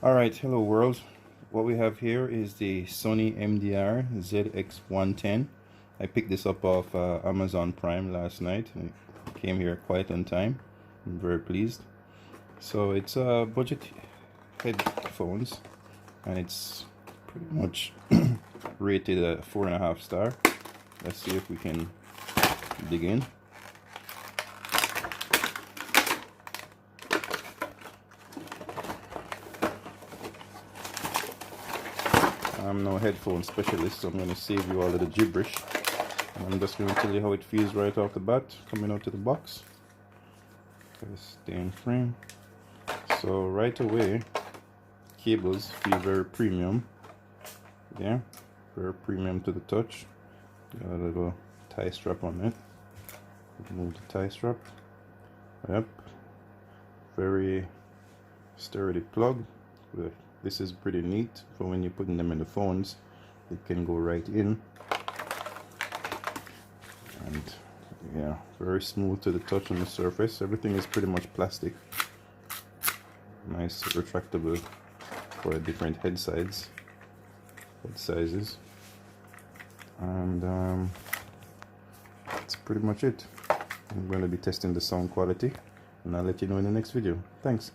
Alright, hello world. What we have here is the Sony MDR ZX110. I picked this up off Amazon Prime last night and it came here quite on time. I'm very pleased. So it's budget headphones and it's pretty much rated a 4.5 star. Let's see if we can dig in. I'm no headphone specialist, so I'm going to save you all of the gibberish. And I'm just going to tell you how it feels right off the bat, coming out of the box. Stay in frame. So right away, cables feel very premium. Yeah, very premium to the touch. Got a little tie strap on it. Remove the tie strap. Yep. Very sturdy plug. This is pretty neat for when you're putting them in the phones. It can go right in. And yeah, very smooth to the touch on the surface. Everything is pretty much plastic. Nice retractable for the different head sizes. And that's pretty much it. I'm going to be testing the sound quality and I'll let you know in the next video. Thanks.